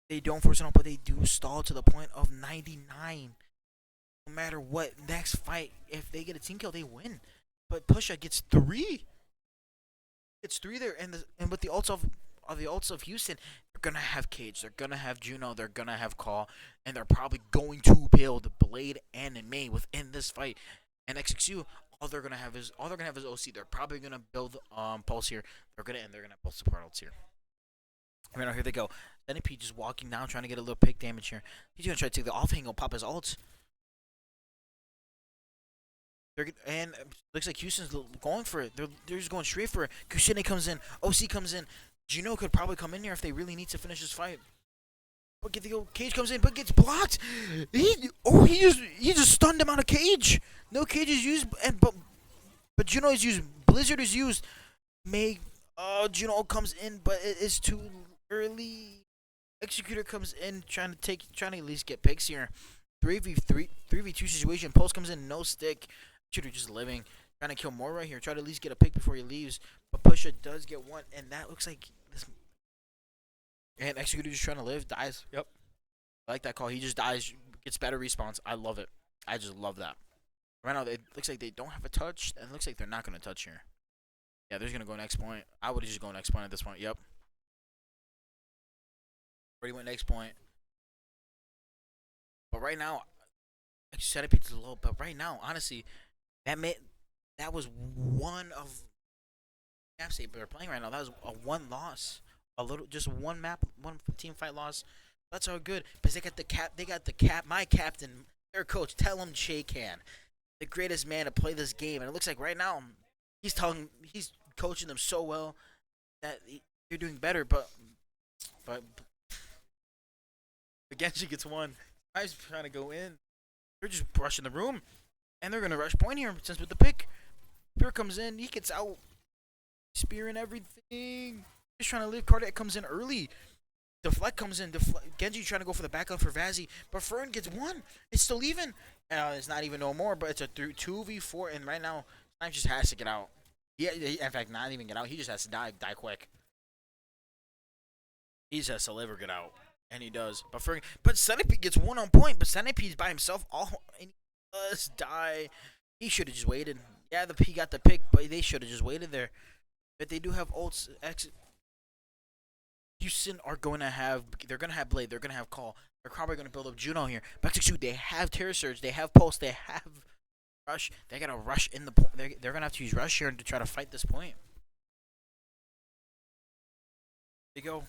They don't force an ult, but they do stall to the point of 99. No matter what, next fight, if they get a team kill, they win. But Pusha gets 3. It's 3 there, and with the ults of Houston, they're gonna have Cage, they're gonna have Juno, they're gonna have Call, and they're probably going to build Blade and May within this fight. And XXU, all they're gonna have is OC. They're probably gonna build Pulse here. They're gonna build support ults here. Right now, here they go. Centipede just walking down, trying to get a little pick damage here. He's gonna try to take the off angle, pop his ults. And looks like Houston's going for it. They're just going straight for it. Kushine comes in. OC comes in. Juno could probably come in here if they really need to finish this fight. But Cage comes in, but gets blocked. He just stunned him out of Cage. No Cage is used, but Juno is used. Blizzard is used. Juno comes in, but it is too early. Executor comes in, trying to at least get picks here. 3v2 situation. Pulse comes in, no stick. Shooter just living. Trying to kill more right here. Try to at least get a pick before he leaves. But Pusha does get one, and that looks like this. And Executor just trying to live, dies. Yep. I like that call. He just dies, gets better respawns. I love it. I just love that. Right now, it looks like they don't have a touch, and it looks like they're not going to touch here. Yeah, they're just going to go next point. I would just go next point at this point. Yep. Already went next point. But right now, Centipede's low. But right now, honestly, that was one of maps they're playing right now. That was a one loss, just one map, one team fight loss. That's all good because they got the cap. My captain, their coach, tell him shake hand, the greatest man to play this game. And it looks like right now he's coaching them so well that they're doing better. But Genji gets one. Guy's trying to go in. They're just rushing the room, and they're gonna rush point here since with the pick. Spear comes in, he gets out, spear and everything. Just trying to live. Cardiac comes in early. Deflect comes in. Genji trying to go for the backup for Vazzy, but Fern gets one. It's still even. It's not even no more, but it's a 2v4, and right now Snipe just has to get out. Yeah, in fact, not even get out. He just has to die quick. He just has to live or get out. And he does. But Centipede gets one on point. But Centipede's by himself. And he does die. He should have just waited. Yeah, he got the pick, but they should have just waited there. But they do have ults. Houston are going to have. They're going to have Blade. They're going to have Call. They're probably going to build up Juno here. Back to shoot. They have Terror Surge. They have Pulse. They have Rush. They got to rush in the point. They're going to have to use Rush here to try to fight this point. There you go.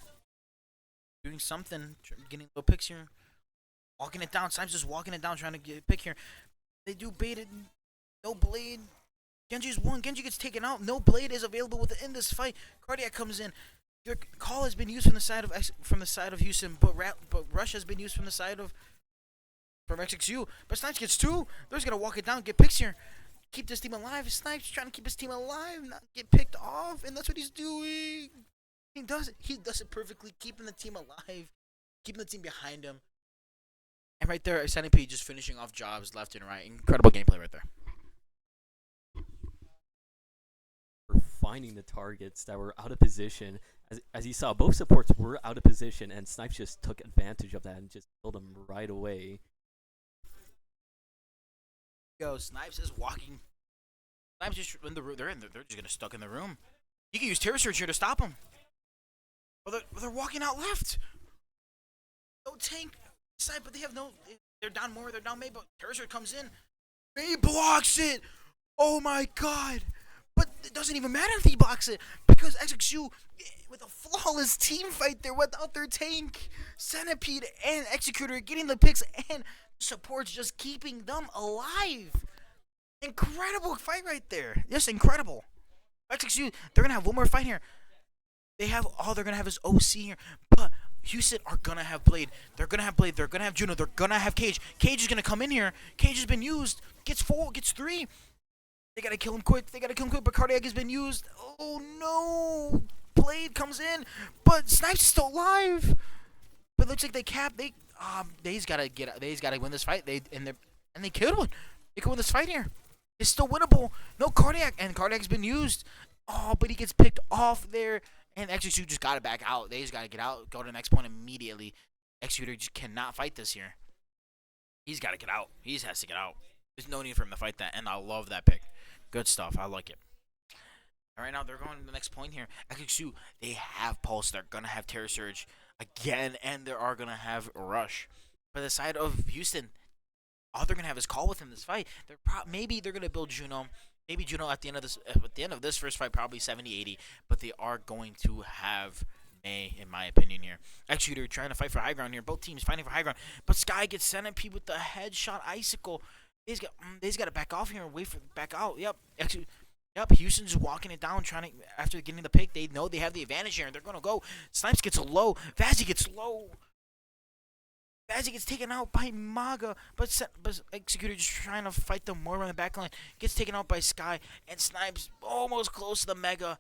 Doing something, getting little picks here, walking it down. Simon's just walking it down, trying to get a pick here. They do baited, no blade. Genji's one. Genji gets taken out. No blade is available within this fight. Cardiac comes in. Your call has been used from the side of Houston, but Rush has been used from XXU. But Snipes gets two. They're just gonna walk it down, get picks here, keep this team alive. Snipes trying to keep his team alive, not get picked off, and that's what he's doing. He does it perfectly, keeping the team alive, keeping the team behind him. And right there, Centipede just finishing off jobs left and right. Incredible gameplay right there. For finding the targets that were out of position. As you saw, both supports were out of position, and Snipes just took advantage of that and just killed them right away. Yo, Snipes is walking. Snipes just in the room. They're just gonna stuck in the room. You can use Terror Surge here to stop them. Well, they're walking out left. No tank side, but they have no. They're down more. They're down May, but Terror Surge comes in. May blocks it. Oh my god! But it doesn't even matter if he blocks it because XXU with a flawless team fight there without their tank, Centipede and Executor getting the picks and supports just keeping them alive. Incredible fight right there. Just incredible. XXU, they're gonna have one more fight here. They're gonna have his OC here, but Houston are gonna have Blade. They're gonna have Blade. They're gonna have Juno. They're gonna have Cage. Cage is gonna come in here. Cage has been used. Gets 4. Gets 3. They gotta kill him quick. But Cardiac has been used. Oh no! Blade comes in, but Snipes is still alive. But it looks like they just gotta win this fight. They killed one. They can win this fight here. It's still winnable. No Cardiac, and Cardiac's been used. Oh, but he gets picked off there. And Executor just got to back out. They just got to get out, go to the next point immediately. Executor just cannot fight this here. He's got to get out. He just has to get out. There's no need for him to fight that, and I love that pick. Good stuff. I like it. All right, now they're going to the next point here. XXU, they have Pulse. They're going to have Terror Surge again, and they are going to have Rush. For the side of Houston, all they're going to have is Call within this fight. Maybe they're going to build Juno. Maybe Juno at the end of this first fight, probably 70-80, but they are going to have May, in my opinion, here. Executor trying to fight for high ground here. Both teams fighting for high ground, but Sky gets Centipede with the headshot icicle. They's got to back off here and wait for back out. Yep, Houston's just walking it down, after getting the pick. They know they have the advantage here, and they're gonna go. Snipes gets low. Vazzy gets low. Vazzy gets taken out by Maga, but Executor just trying to fight them more on the back line. Gets taken out by Sky, and Snipes almost close to the Mega.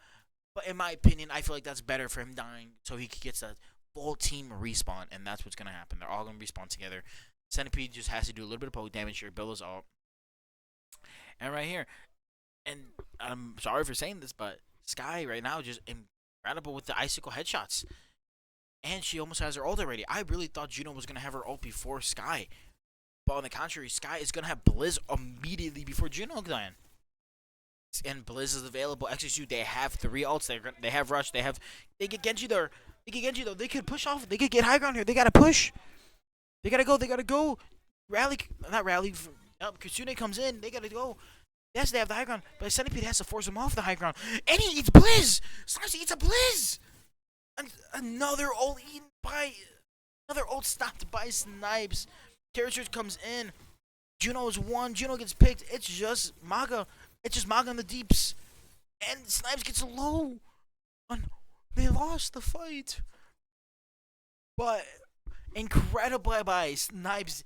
But in my opinion, I feel like that's better for him dying, so he gets a full team respawn, and that's what's going to happen. They're all going to respawn together. Centipede just has to do a little bit of poke damage here, build us up. And right here, And I'm sorry for saying this, but Sky right now just incredible with the icicle headshots. And she almost has her ult already. I really thought Juno was gonna have her ult before Sky, but on the contrary, Sky is gonna have Blizz immediately before Juno can. And Blizz is available. Execute. They have 3 ults. They have Rush. They get Genji there. They get Genji though. They could push off. They could get high ground here. They gotta push. They gotta go. They gotta go. Rally, not rally. Kitsune comes in. They gotta go. Yes, they have the high ground, but Centipede has to force him off the high ground. And he eats Blizz! Slicy eats a Blizz! And another ult eaten by... Another ult stopped by Snipes. Character comes in. Juno is 1. Juno gets picked. It's just Maga. It's just Maga in the deeps. And Snipes gets low. And they lost the fight. But incredible by Snipes.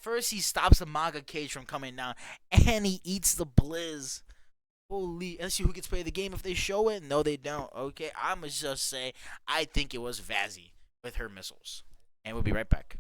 First, he stops the Maga cage from coming down, and he eats the Blizz. Holy, let's see who gets played the game if they show it. No, they don't. Okay, I'ma just say I think it was Vazzy with her missiles, and we'll be right back.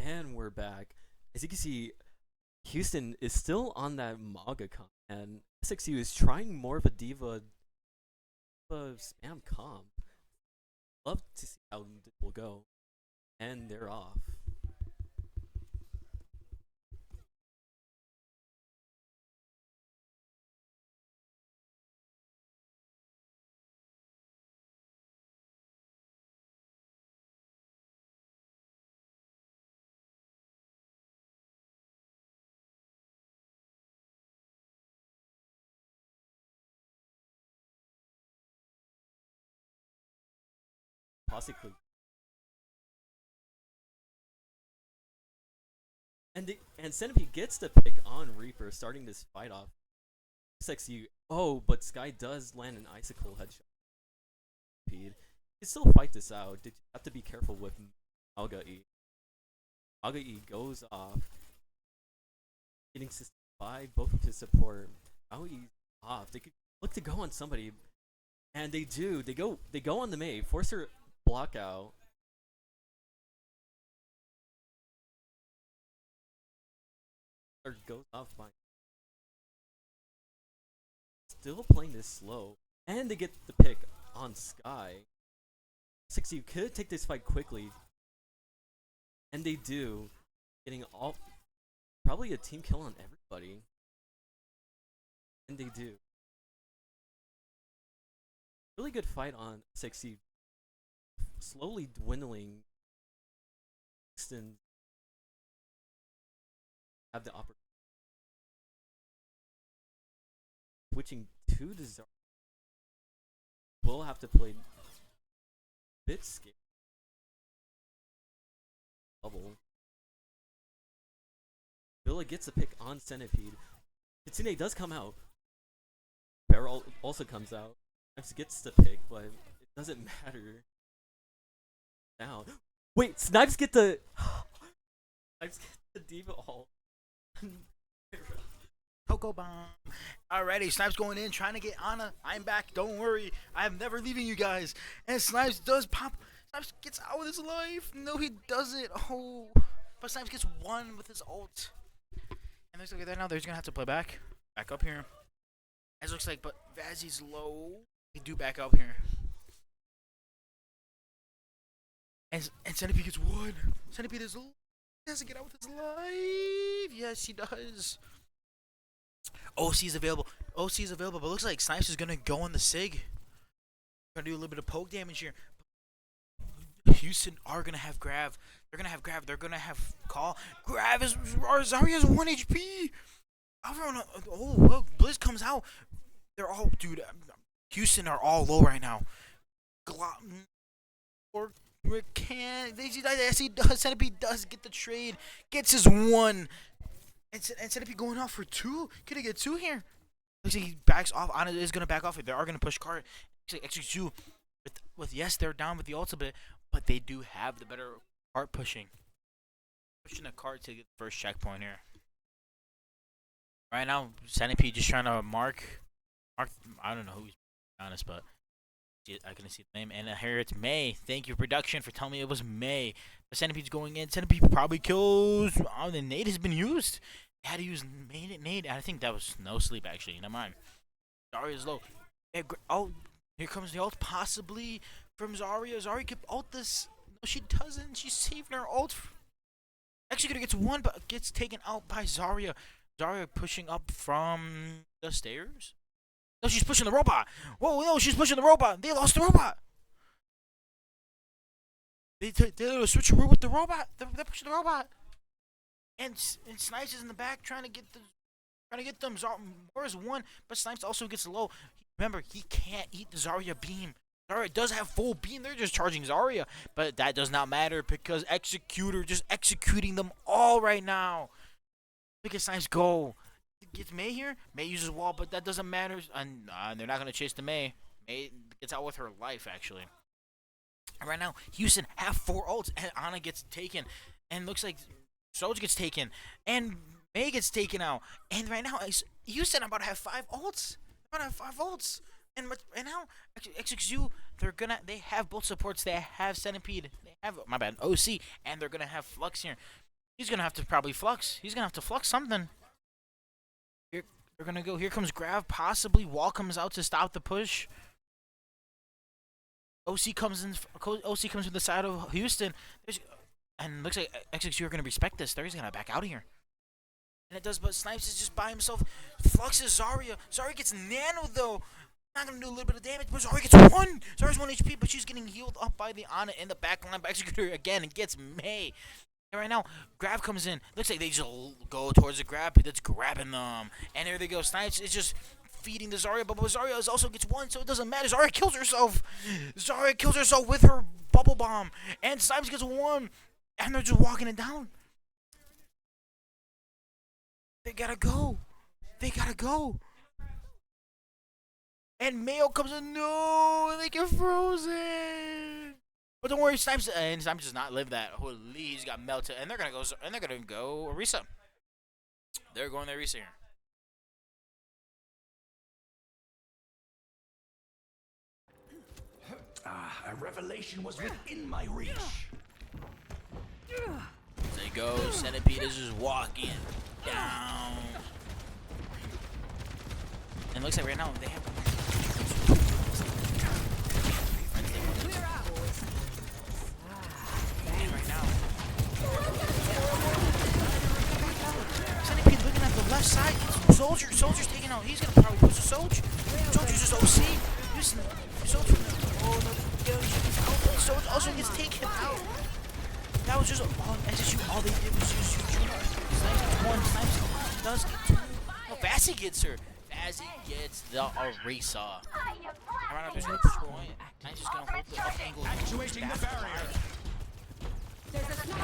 And we're back. As you can see, Houston is still on that Maga comp, and SXU is trying more of a diva spam comp. Love to see how this will go. And they're off. Possibly. And Centipede gets the pick on Reaper, starting this fight off. SXU. Oh, but Sky does land an icicle headshot. You can still fight this out. Did you have to be careful with Alga E? Alga E goes off, getting assisted by both of his support. Alga E off. They could look to go on somebody, and they do. They go on the Mei. Force her block out. Or goes off by. Still playing this slow, and they get the pick on Sky. 60 could take this fight quickly, and they do, getting all probably a team kill on everybody, and they do. Really good fight on 60, slowly dwindling. Houston have the opportunity. Switching to the Zarya. We'll have to play a bit scared. Bubble. Villa gets a pick on Centipede. Kitsune does come out. Barrel also comes out. Snipes gets the pick, but it doesn't matter. Now, wait, Snipes get the Snipes get the Diva ult. Coco bomb. Alrighty, Snipes going in, trying to get Ana. I'm back. Don't worry. I'm never leaving you guys. And Snipes does pop. Snipes gets out with his life. No, he doesn't. Oh. But Snipes gets one with his ult. And looks like that now. They're just going to have to play back. Back up here. As looks like, but Vazzy's low. They do back up here. And Centipede gets one. Centipede is low. He has to get out with his life. Yes, he does. OC is available. OC is available, but looks like Snipes is gonna go on the Sig. Gonna do a little bit of poke damage here. Houston are gonna have Grav. They're gonna have Grav. They're gonna have Call. Grav is Zarya's 1 HP. Oh, well, Blizz comes out. They're all, dude. Houston are all low right now. Or can't. He does. Centipede does get the trade. Gets his one. And Centipede going off for 2. Could he get 2 here? Looks like he backs off. Ana is going to back off. They are going to push cart. Looks like XQ with yes, they're down with the ult a bit, but they do have the better cart pushing. Pushing the cart to get the first checkpoint here. Right now, Centipede just trying to mark. I don't know who he's honest, but I can see the name. And here it's May. Thank you, production, for telling me it was May. The Centipede's going in. Centipede probably kills. Oh, the nade has been used. They had to use nade. I think that was no sleep, actually. Never mind. Zarya's low. Oh, here comes the ult, possibly from Zarya. Zarya could ult this. No, she doesn't. She's saving her ult. Actually, gonna get one, but gets taken out by Zarya. Zarya pushing up from the stairs. No, she's pushing the robot. Whoa, no, she's pushing the robot. They lost the robot. They switch route with the robot. They're pushing the robot. And Snipes is in the back trying to get them. Zarya's one, but Snipes also gets low. Remember, he can't eat the Zarya beam. Zarya does have full beam. They're just charging Zarya, but that does not matter because Executor just executing them all right now. Look at Snipes go. Gets May here. May uses wall, but that doesn't matter. And they're not gonna chase the May. May gets out with her life actually. And right now, Houston have 4 ults, and Ana gets taken, and looks like Soldier gets taken, and May gets taken out. And right now, Houston about to have 5 ults. They're about to have 5 ults. And now, XXU, they have both supports. They have Centipede. They have, my bad, OC, and they're gonna have Flux here. He's gonna have to probably flux. He's gonna have to flux something. Here, they're gonna go. Here comes Grav. Possibly Wall comes out to stop the push. OC comes in. OC comes from the side of Houston. And looks like XXU are gonna respect this. They're just gonna back out of here. And it does, but Snipes is just by himself. Fluxes Zarya. Zarya gets nano though. Not gonna do a little bit of damage, but Zarya gets one. Zarya's 1 HP, but she's getting healed up by the Ana in the backline by Executor again and gets May. And right now, Grab comes in. Looks like they just go towards the Grab that's grabbing them. And here they go. Snipes is just feeding the Zarya, but Zarya also gets one, so it doesn't matter. Zarya kills herself. Zarya kills herself with her bubble bomb. And Snipes gets one. And they're just walking it down. They gotta go. They gotta go. And Mayo comes in. No, they get frozen. But don't worry, Snipes does not live that. Holy, he's got melted, and they're gonna go. And they're gonna go Orisa. They're going to Orisa here. A revelation was within my reach. They go. Centipede is just walking down. And it looks like right now they have. And right now, Centipede looking at the left side. Soldier's taking out. He's gonna probably push the Soldier. Soldier's just OC. Soldier. Oh no, Soldier also gets taken out. That was just all they did was use Juno. Snipes gets one. Snipes does get two. No, Vassy gets her. Vassy gets the Orisa. Right now, there's no point. I'm just gonna hold the up angle. Actuating the barrier.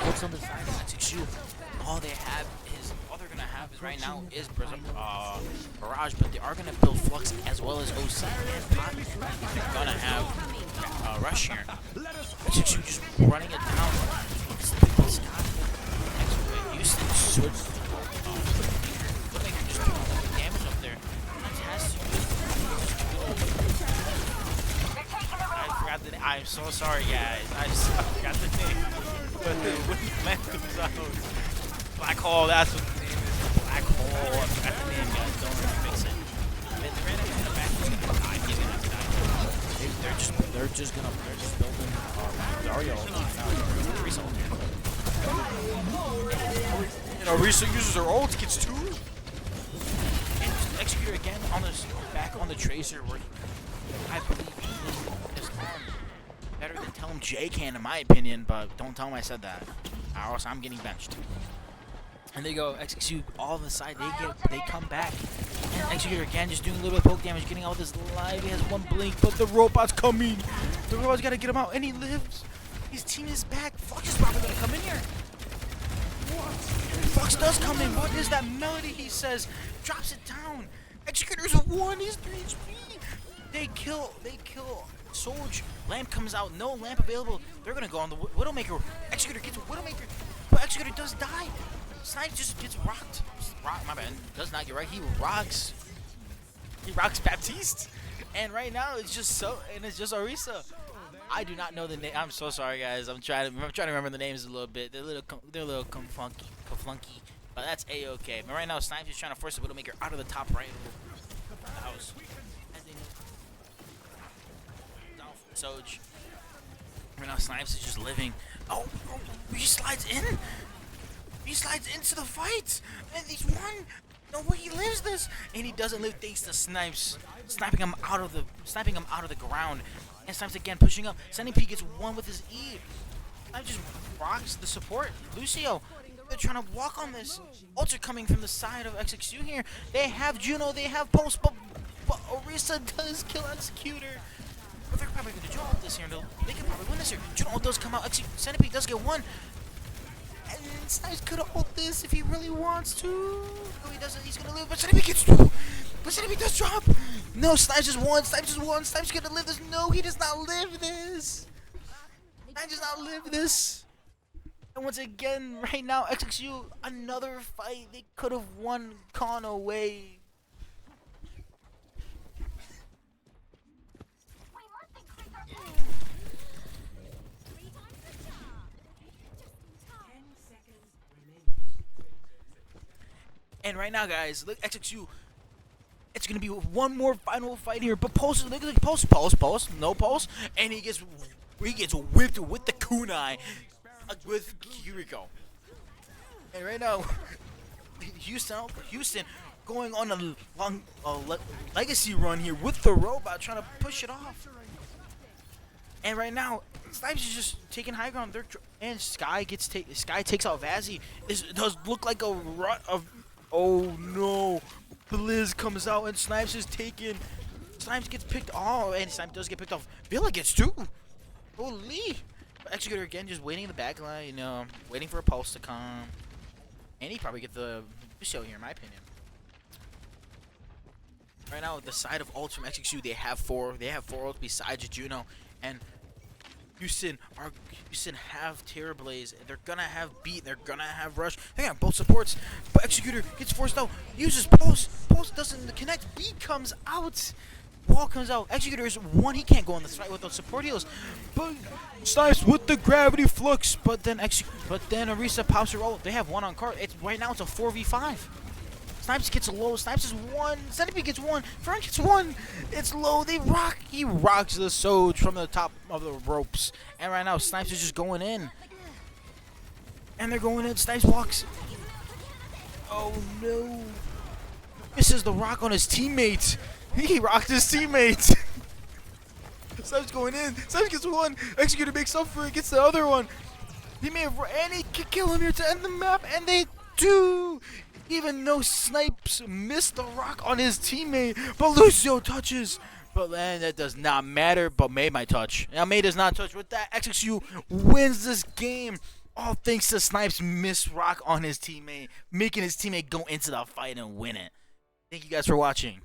What's on the side of XXU? All they have is, all they're gonna have is right now is Barrage, but they are gonna build Flux as well as OC and Pot. They're gonna have Rush here. XXU just running it down. Houston should look like they're just doing a lot of damage up there. I forgot the name. I'm so sorry, guys. I just forgot the name. When the man comes out, Black Hole. That's what the name is. Black Hole. I forgot the name, guys. Don't fix it. They're in the back. He's gonna die. He's gonna die. They're just building Dario. And Orisa uses her ult, gets two. And Executor again on this back on the Tracer, where I believe he is better than tell him Jay can, in my opinion, but don't tell him I said that. Or else I'm getting benched. And they go, Execute all on the side, they come back. And Executor again just doing a little bit of poke damage, getting out this live. He has one blink, but the robot's coming. The robot's gotta get him out, and he lives. His team is back. Fox is probably gonna come in here. Fox does come in. What is that melody he says? Drops it down. Executor's a 1, he's 3 HP. They kill Soldier. Lamp comes out, no lamp available. They're gonna go on the Widowmaker. Executor gets a Widowmaker, but Executor does die. Snipe just gets rocked. My bad. Does not get right. He rocks Baptiste. And right now it's just Orisa. I do not know the name. I'm so sorry, guys. I'm trying to remember the names a little bit. They're a little flunky, but that's a-okay. But right now, Snipes is trying to force the Widowmaker out of the top right of the house. Down from Soj. Right now, Snipes is just living. Oh, he slides in. He slides into the fight, and he's won. No way he lives this, and he doesn't live thanks to Snipes, sniping him out of the ground. And Snipes again pushing up. Centipede gets one with his E. Snipes just rocks the support. Lucio, they're trying to walk on this. Ultra coming from the side of XXU here. They have Juno, they have Pulse, but Orisa does kill Executor. But they're probably going to Juno this here. They can probably win this here. Juno does come out. Centipede does get one. And Snipes could have ult this if he really wants to. No, he doesn't. He's going to live, but Centipede gets two. But Centipede does drop. No, Snipes just won. Snipes gonna live this. No, he does not live this. Snipes does not live this. And once again, right now, XXU, another fight. They could have won Con away. And right now, guys, look, XXU. It's gonna be one more final fight here, but Pulse, look at the Pulse, no Pulse, and he gets whipped with the kunai, with Kiriko. And right now, Houston going on a long legacy run here with the robot, trying to push it off. And right now, Snipes is just taking high ground. And Sky takes out Vazzy. It does look like a run of. Oh no! Blizz comes out and Snipes is taken. Snipes gets picked off, and Snipes does get picked off. Villa gets two. Holy! Executor again, just waiting in the back line, you know, waiting for a pulse to come. And he probably get the show here, in my opinion. Right now, the side of ults from XXU, they have four ults besides Juno, and Houston have Terror Blaze. They're gonna have Beat. They're gonna have Rush. They got both supports, but Executor gets forced out. Uses Pulse. Pulse doesn't connect. Beat comes out. Wall comes out. Executor is one. He can't go in this fight with those support heals. But Snipes with the gravity flux. But then Arisa pops her ult. They have one on card. Right now it's a 4v5. Snipes gets low. Snipes is one. Centipede gets one. Frank gets one. It's low. They rock. He rocks the Soj from the top of the ropes. And right now, Snipes is just going in. And they're going in. Snipes walks. Oh no. Misses the rock on his teammate. He rocked his teammate. Snipes going in. Snipes gets one. Executor makes up for it. Gets the other one. He may have. And he can kill him here to end the map. And they do. Even though Snipes missed the rock on his teammate, but Lucio touches. But then that does not matter. But May might touch. Now May does not touch. With that, XXU wins this game. All thanks to Snipes miss rock on his teammate, making his teammate go into the fight and win it. Thank you guys for watching.